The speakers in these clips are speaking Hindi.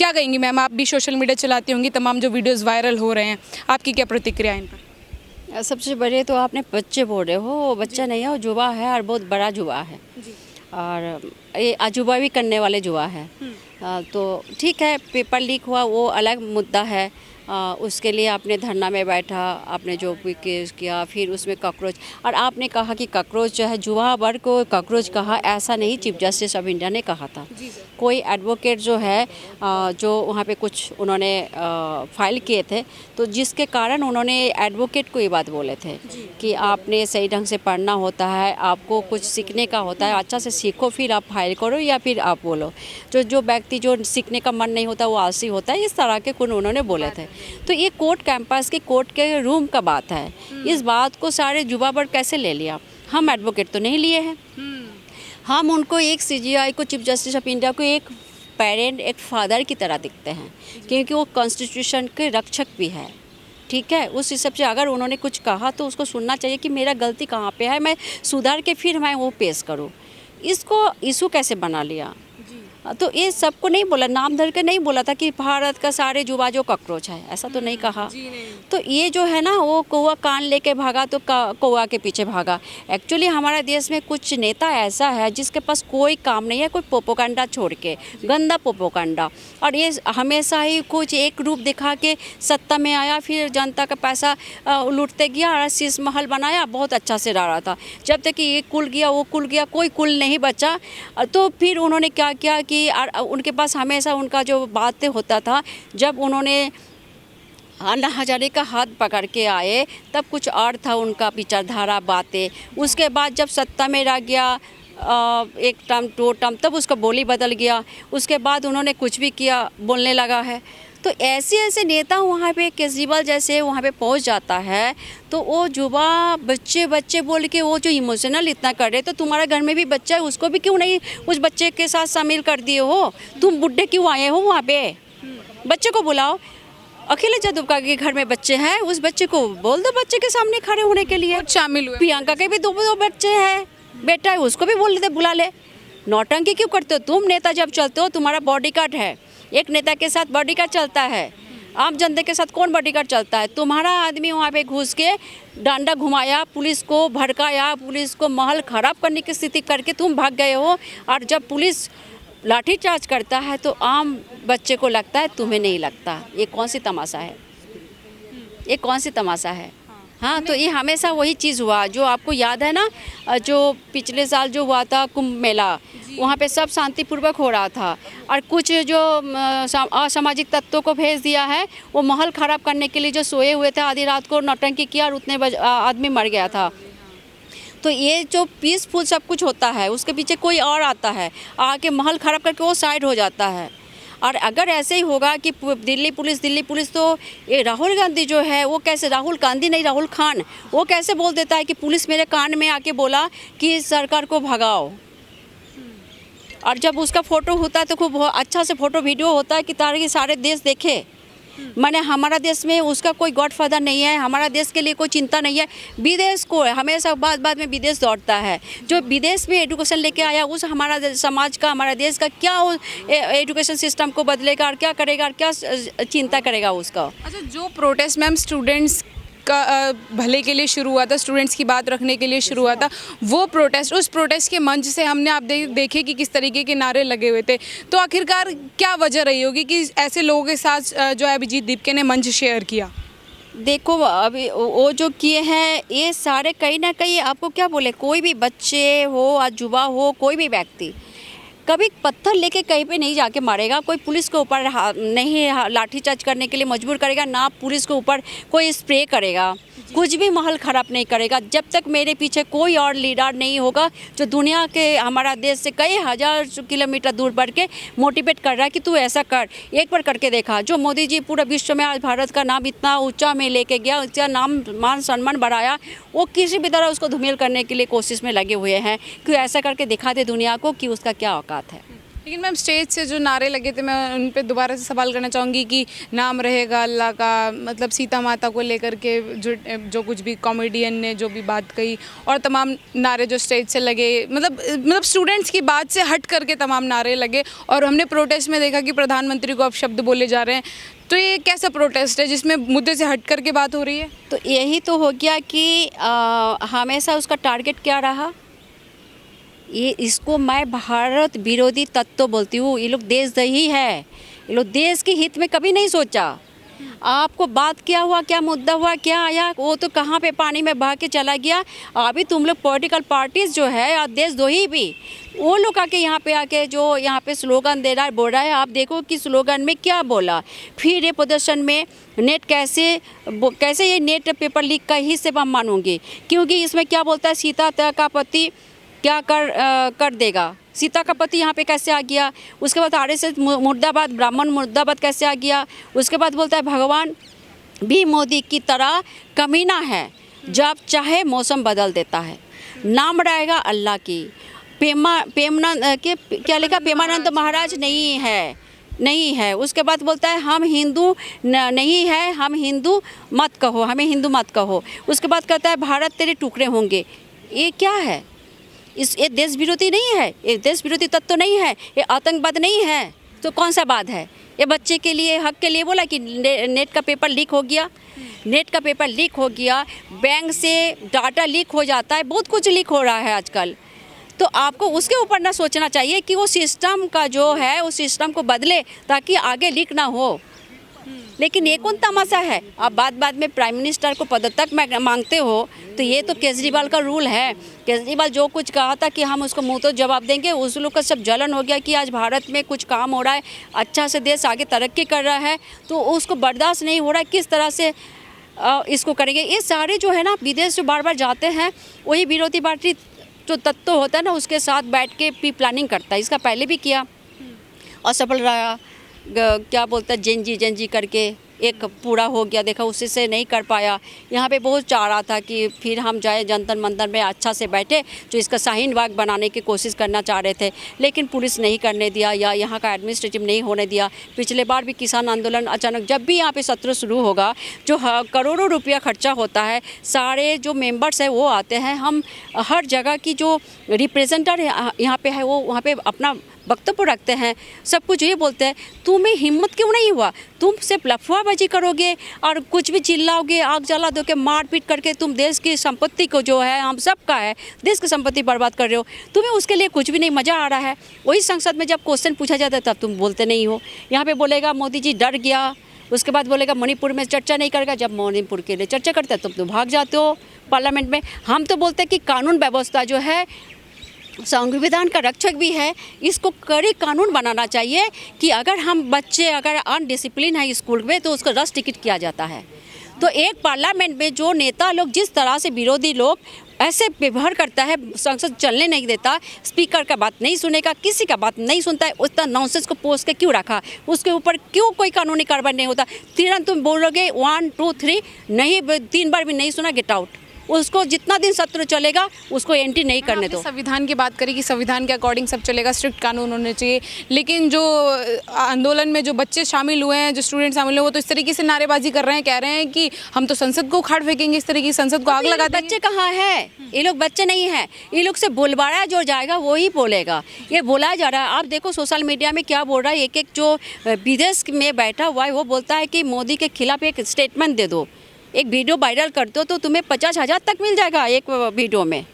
क्या कहेंगी मैम, आप भी सोशल मीडिया चलाती होंगी, तमाम जो वीडियोस वायरल हो रहे हैं, आपकी क्या प्रतिक्रिया है इन पर? सबसे बड़े तो आपने बच्चे बोल रहे हो, वो बच्चा नहीं है, वो जुआ है और बहुत बड़ा जुआ है। और ये अजूबा भी करने वाले जुआ है। तो ठीक है, पेपर लीक हुआ वो अलग मुद्दा है। उसके लिए आपने धरना में बैठा, आपने जो भी केस किया, फिर उसमें कॉकरोच, और आपने कहा कि कॉकरोच जो है जुआ वर्ग को कॉकरोच कहा, ऐसा नहीं चीफ जस्टिस ऑफ इंडिया ने कहा था। कोई एडवोकेट जो है जो वहाँ पे कुछ उन्होंने फाइल किए थे, तो जिसके कारण उन्होंने एडवोकेट को ये बात बोले थे कि आपने सही ढंग से पढ़ना होता है, आपको कुछ सीखने का होता है, अच्छा से सीखो फिर आप फाइल करो या फिर आप बोलो। जो व्यक्ति जो सीखने का मन नहीं होता वो आलसी होता है, इस तरह के कुछ उन्होंने बोले थे। तो ये कोर्ट कैंपस की कोर्ट के रूम का बात है। इस बात को सारे जुबा पर कैसे ले लिया? हम एडवोकेट तो नहीं लिए हैं। हम उनको एक सीजीआई को, चीफ जस्टिस ऑफ इंडिया को, एक पेरेंट, एक फादर की तरह दिखते हैं, क्योंकि वो कॉन्स्टिट्यूशन के रक्षक भी है। ठीक है, उस हिसाब से अगर उन्होंने कुछ कहा तो उसको सुनना चाहिए कि मेरा गलती कहाँ पे है, मैं सुधार के फिर मैं वो पेश करूँ। इसको इशू कैसे बना लिया? तो ये सबको नहीं बोला, नाम धर के नहीं बोला था कि भारत का सारे जुआ जो कॉकरोच है, ऐसा तो नहीं कहा। तो ये जो है ना, वो कौवा कान लेके भागा तो कौवा के पीछे भागा। एक्चुअली हमारे देश में कुछ नेता ऐसा है जिसके पास कोई काम नहीं है, कोई पोपोकंडा छोड़ के, गंदा पोपोकंडा, और ये हमेशा ही कुछ एक रूप दिखा के सत्ता में आया, फिर जनता का पैसा लूटते गया और शीश महल बनाया, बहुत अच्छा से रह रहा था। जब तक कि ये कुल गया वो कुल गया, कोई कुल नहीं बचा। तो फिर उन्होंने क्या किया कि उनके पास हमेशा उनका जो बातें होता था, जब उन्होंने अन्ना हजारे का हाथ पकड़ के आए तब कुछ और था उनका विचारधारा, बातें। उसके बाद जब सत्ता में रह गया एक टर्म दो टर्म, तब उसका बोली बदल गया। उसके बाद उन्होंने कुछ भी किया बोलने लगा है। तो ऐसे ऐसे नेता वहाँ पे केजरीवाल जैसे वहाँ पे पहुँच जाता है, तो वो जुबा बच्चे बच्चे बोल के वो जो इमोशनल इतना कर रहे, तो तुम्हारे घर में भी बच्चा है, उसको भी क्यों नहीं उस बच्चे के साथ शामिल कर दिए हो? तुम बुढ़े क्यों आए हो वहाँ पे? बच्चे को बुलाओ। अखिलेश यादव का के घर में बच्चे हैं, उस बच्चे को बोल दो बच्चे के सामने खड़े होने के लिए। शामिल हुए। प्रियंका के भी दो बच्चे हैं, बेटा है, उसको भी बोल दे, बुला ले। नौटंकी क्यों करते हो तुम? नेता जब चलते हो तुम्हारा बॉडीगार्ड है, एक नेता के साथ बॉडीगार्ड चलता है, आम जनता के साथ कौन बॉडीगार्ड चलता है? तुम्हारा आदमी वहाँ पे घुस के डंडा घुमाया, पुलिस को भड़काया, पुलिस को महल खराब करने की स्थिति करके तुम भाग गए हो। और जब पुलिस लाठीचार्ज करता है तो आम बच्चे को लगता है, तुम्हें नहीं लगता। ये कौन सी तमाशा है? ये कौन सी तमाशा है? हाँ, तो ये हमेशा वही चीज़ हुआ जो आपको याद है ना, जो पिछले साल जो हुआ था कुंभ मेला, वहाँ पे सब शांतिपूर्वक हो रहा था, और कुछ जो असामाजिक तत्वों को भेज दिया है, वो महल खराब करने के लिए जो सोए हुए थे आधी रात को नौटंकी किया और उतने आदमी मर गया था। तो ये जो पीसफुल सब कुछ होता है, उसके पीछे कोई और आता है, आके महल खराब करके वो साइड हो जाता है। और अगर ऐसे ही होगा कि दिल्ली पुलिस तो ये राहुल गांधी जो है वो कैसे, राहुल गांधी नहीं राहुल खान, वो कैसे बोल देता है कि पुलिस मेरे कान में आके बोला कि सरकार को भगाओ। और जब उसका फ़ोटो होता है तो खूब अच्छा से फ़ोटो वीडियो होता है कि ताकि सारे देश देखे। माने हमारा देश में उसका कोई गॉडफादर नहीं है, हमारा देश के लिए कोई चिंता नहीं है। विदेश को हमेशा बाद में विदेश दौड़ता है। जो विदेश में एजुकेशन लेके आया उस हमारा समाज का, हमारा देश का क्या एजुकेशन सिस्टम को बदलेगा और क्या करेगा और क्या चिंता करेगा उसका। अच्छा, जो प्रोटेस्ट मैम स्टूडेंट्स का भले के लिए शुरू हुआ था, स्टूडेंट्स की बात रखने के लिए शुरू हुआ था, वो प्रोटेस्ट, उस प्रोटेस्ट के मंच से हमने आप देखे कि किस तरीके के नारे लगे हुए थे। तो आखिरकार क्या वजह रही होगी कि ऐसे लोगों के साथ जो है अभिजीत दीपके ने मंच शेयर किया? देखो अभी वो जो किए हैं ये सारे कहीं ना कहीं, आपको क्या बोले, कोई भी बच्चे हो या युवा हो, कोई भी व्यक्ति कभी पत्थर लेके कहीं पे नहीं जाके मारेगा, कोई पुलिस के ऊपर नहीं लाठीचार्ज करने के लिए मजबूर करेगा, ना पुलिस के ऊपर कोई स्प्रे करेगा, कुछ भी महल ख़राब नहीं करेगा। जब तक मेरे पीछे कोई और लीडर नहीं होगा जो दुनिया के, हमारा देश से कई हज़ार किलोमीटर दूर बढ़ के मोटिवेट कर रहा है कि तू ऐसा कर, एक बार करके देखा। जो मोदी जी पूरा विश्व में आज भारत का नाम इतना ऊंचा में लेके गया, उसका नाम मान सम्मान बढ़ाया, वो किसी भी तरह उसको धूमिल करने के लिए कोशिश में लगे हुए हैं कि ऐसा करके दिखा दे दुनिया को कि उसका क्या औकात है। लेकिन मैम स्टेज से जो नारे लगे थे, मैं उन पे दोबारा से सवाल करना चाहूँगी कि नाम रहेगा अल्लाह का, मतलब सीता माता को लेकर के जो कुछ भी कॉमेडियन ने जो भी बात कही और तमाम नारे जो स्टेज से लगे, मतलब स्टूडेंट्स की बात से हट करके तमाम नारे लगे और हमने प्रोटेस्ट में देखा कि प्रधानमंत्री को अब शब्द बोले जा रहे हैं। तो ये कैसा प्रोटेस्ट है जिसमें मुद्दे से हट करके बात हो रही है? तो यही तो हो गया कि हमेशा उसका टारगेट क्या रहा, ये इसको मैं भारत विरोधी तत्व बोलती हूँ। ये लोग देशद्रोही है, ये लोग देश के हित में कभी नहीं सोचा। आपको बात क्या हुआ, क्या मुद्दा हुआ, क्या आया, वो तो कहाँ पे पानी में बहा के चला गया। अभी तुम लोग पॉलिटिकल पार्टीज जो है और देशद्रोही भी, वो लोग आके यहाँ पे आके जो यहाँ पे स्लोगन दे रहा है, बोल रहा है, आप देखो कि स्लोगन में क्या बोला। फिर ये प्रदर्शन में नेट कैसे ये नेट पेपर लीक का ही से हम मानूंगी, क्योंकि इसमें क्या बोलता है, सीता का पति क्या कर देगा, सीता का पति यहाँ पे कैसे आ गया। उसके बाद आरएसएस मुर्दाबाद, ब्राह्मण मुर्दाबाद कैसे आ गया। उसके बाद बोलता है भगवान भी मोदी की तरह कमीना है, जब चाहे मौसम बदल देता है। नाम रहेगा अल्लाह की, क्या लिखा, प्रेमानंद महाराज नहीं है। उसके बाद बोलता है हम हिंदू नहीं है, हम हिंदू मत कहो, हमें हिंदू मत कहो। उसके बाद कहता है भारत तेरे टुकड़े होंगे। ये क्या है? ये देश विरोधी नहीं है, ये देश विरोधी तत्व तो नहीं है, ये आतंकवाद नहीं है, तो कौन सा बात है? ये बच्चे के लिए, हक के लिए बोला कि नेट का पेपर लीक हो गया। नेट का पेपर लीक हो गया, बैंक से डाटा लीक हो जाता है, बहुत कुछ लीक हो रहा है आजकल। तो आपको उसके ऊपर ना सोचना चाहिए कि वो सिस्टम का जो है उस सिस्टम को बदले ताकि आगे लीक ना हो। लेकिन ये कौन तमाशा है? आप बाद में प्राइम मिनिस्टर को पदत्याग मांगते हो, तो ये तो केजरीवाल का रूल है। केजरीवाल जो कुछ कहा था कि हम उसको मुंह तो जवाब देंगे, उस लोग का सब जलन हो गया कि आज भारत में कुछ काम हो रहा है, अच्छा से देश आगे तरक्की कर रहा है, तो उसको बर्दाश्त नहीं हो रहा है, किस तरह से इसको करेंगे। ये सारे जो है ना विदेश जो बार बार जाते हैं, वही विरोधी पार्टी जो तत्व होता है ना उसके साथ बैठ के भी प्लानिंग करता है। इसका पहले भी किया, असफल रहा। क्या बोलता है जेंजी करके एक पूरा हो गया, देखा उसी से नहीं कर पाया। यहाँ पे बहुत चाह रहा था कि फिर हम जाए जंतर मंतर में अच्छा से बैठे, जो इसका शाहीन बाग बनाने की कोशिश करना चाह रहे थे, लेकिन पुलिस नहीं करने दिया या यहाँ का एडमिनिस्ट्रेटिव नहीं होने दिया। पिछले बार भी किसान आंदोलन अचानक जब भी यहाँ पे सत्र शुरू होगा, जो करोड़ों रुपया खर्चा होता है, सारे जो मेंबर्स हैं वो आते हैं, हम हर जगह की जो रिप्रेजेंटर यहाँ पे है वो वहाँ पे अपना वक्तव्य रखते हैं, सब कुछ ये बोलते हैं। तुम्हें हिम्मत क्यों नहीं हुआ? तुम सिर्फ लफड़ाबाजी करोगे और कुछ भी चिल्लाओगे, आग जला दोगे, मारपीट करके तुम देश की संपत्ति को जो है हम सब का है, देश की संपत्ति बर्बाद कर रहे हो। तुम्हें उसके लिए कुछ भी नहीं मज़ा आ रहा है। वही संसद में जब क्वेश्चन पूछा जाता है तब तुम बोलते नहीं हो। यहाँ पे बोलेगा मोदी जी डर गया, उसके बाद बोलेगा मणिपुर में चर्चा नहीं करेगा, जब मणिपुर के लिए चर्चा करता है तब तुम भाग जाते हो पार्लियामेंट में। हम तो बोलते हैं कि कानून व्यवस्था जो है संविधान का रक्षक भी है, इसको कड़े कानून बनाना चाहिए कि अगर हम बच्चे अगर अनडिसिप्लिन है स्कूल में तो उसको रस टिकट किया जाता है। तो एक पार्लियामेंट में जो नेता लोग जिस तरह से विरोधी लोग ऐसे व्यवहार करता है, संसद चलने नहीं देता, स्पीकर का बात नहीं सुनेगा, किसी का बात नहीं सुनता है, उतना नॉनसेंस को पोस्ट के क्यों रखा, उसके ऊपर क्यों कोई कानूनी कार्रवाई नहीं होता? तुरंत तुम बोलोगे 1 2 3 नहीं, 3 बार भी नहीं सुना, गेट आउट। उसको जितना दिन सत्र चलेगा उसको एंट्री नहीं करने दो। संविधान की बात करें कि संविधान के अकॉर्डिंग सब चलेगा, स्ट्रिक्ट कानून होने चाहिए, लेकिन जो आंदोलन में जो बच्चे शामिल हुए हैं, जो स्टूडेंट शामिल हुए, वो तो इस तरीके से नारेबाजी कर रहे हैं, कह रहे हैं कि हम तो संसद को उखाड़ फेंकेंगे, इस तरीके की संसद को आग लगा देंगे। बच्चे कहाँ है? ये लोग बच्चे नहीं है, ये लोग से बुलवाया जो जाएगा वही बोलेगा। ये बुलाया जा रहा है। आप देखो सोशल मीडिया में क्या बोल रहा है, एक जो विदेश में बैठा हुआ है वो बोलता है कि मोदी के खिलाफ एक स्टेटमेंट दे दो, एक वीडियो वायरल कर दो तो तुम्हें 50,000 तक मिल जाएगा एक वीडियो में।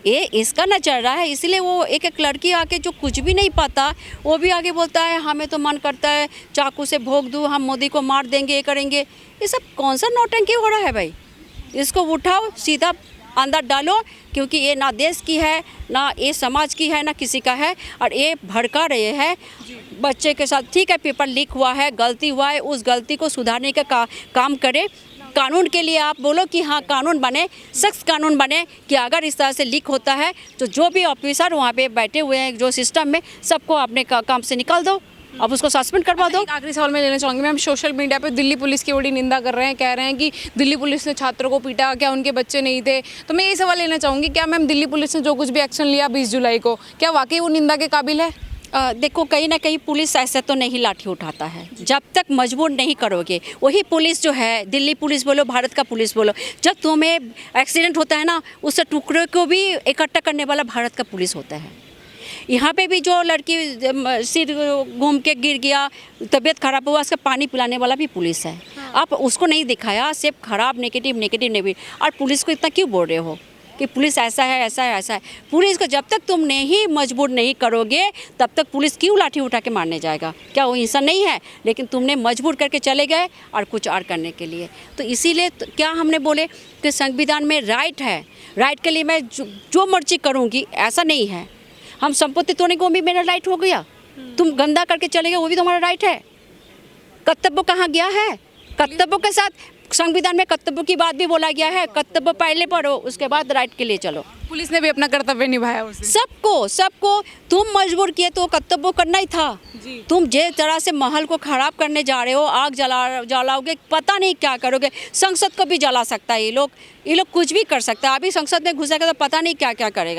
ये इसका ना चल रहा है, इसलिए वो एक लड़की आके जो कुछ भी नहीं पता वो भी आगे बोलता है हमें तो मन करता है चाकू से भोग दूँ, हम मोदी को मार देंगे, ये करेंगे। ये सब कौन सा नौटंकी हो रहा है भाई? इसको उठाओ, सीधा अंदर डालो, क्योंकि ये ना देश की है, ना ये समाज की है, ना किसी का है, और ये भड़का रहे हैं बच्चे के साथ। ठीक है, पेपर लीक हुआ है, गलती हुआ है, उस गलती को सुधारने का काम करे। कानून के लिए आप बोलो कि हाँ कानून बने, सख्त कानून बने कि अगर इस तरह से लीक होता है तो जो भी ऑफिसर वहाँ पे बैठे हुए हैं जो सिस्टम में, सबको अपने काम से निकाल दो, अब उसको सस्पेंड करवा दो। आखिरी सवाल मैं लेना चाहूँगी मैम, सोशल मीडिया पे दिल्ली पुलिस की बड़ी निंदा कर रहे हैं, कह रहे हैं कि दिल्ली पुलिस ने छात्रों को पीटा, क्या उनके बच्चे नहीं थे? तो मैं ये सवाल लेना चाहूँगी, क्या मैम दिल्ली पुलिस ने जो कुछ भी एक्शन लिया 20 जुलाई को, क्या वाकई वो निंदा के काबिल है? देखो कहीं ना कहीं पुलिस ऐसे तो नहीं लाठी उठाता है जब तक मजबूर नहीं करोगे। वही पुलिस जो है, दिल्ली पुलिस बोलो, भारत का पुलिस बोलो, जब तुम्हें एक्सीडेंट होता है ना, उस टुकड़े को भी इकट्ठा करने वाला भारत का पुलिस होता है। यहाँ पे भी जो लड़की सिर घूम के गिर गया, तबीयत खराब हुआ, उसका पानी पिलाने वाला भी पुलिस है। आप उसको नहीं दिखाया, सिर्फ खराब नेगेटिव नहीं। और पुलिस को इतना क्यों बोल रहे हो कि पुलिस ऐसा है ऐसा है ऐसा है? पुलिस को जब तक तुम नहीं मजबूर नहीं करोगे तब तक पुलिस क्यों लाठी उठा के मारने जाएगा? क्या वो इंसान नहीं है? लेकिन तुमने मजबूर करके चले गए और कुछ और करने के लिए। तो इसीलिए क्या हमने बोले कि संविधान में राइट है, राइट के लिए मैं जो मर्जी करूँगी, ऐसा नहीं है। हम संपत्ति तोड़ने को भी मेरा राइट हो गया, तुम गंदा करके चले गए, वो भी तुम्हारा राइट है। कर्तव्य कहाँ गया है? कर्तव्यों के साथ संविधान में कर्तव्य की बात भी बोला गया है। कर्तव्य पहले पढ़ो, उसके बाद राइट के लिए चलो। पुलिस ने भी अपना कर्तव्य निभाया उसे। सबको तुम मजबूर किए तो कर्तव्य करना ही था। तुम जिस तरह से महल को खराब करने जा रहे हो, आग जलाओगे, पता नहीं क्या करोगे। संसद को भी जला सकता है ये लोग कुछ भी कर सकता है। अभी संसद में घुसेगा तो पता नहीं क्या क्या करेगा।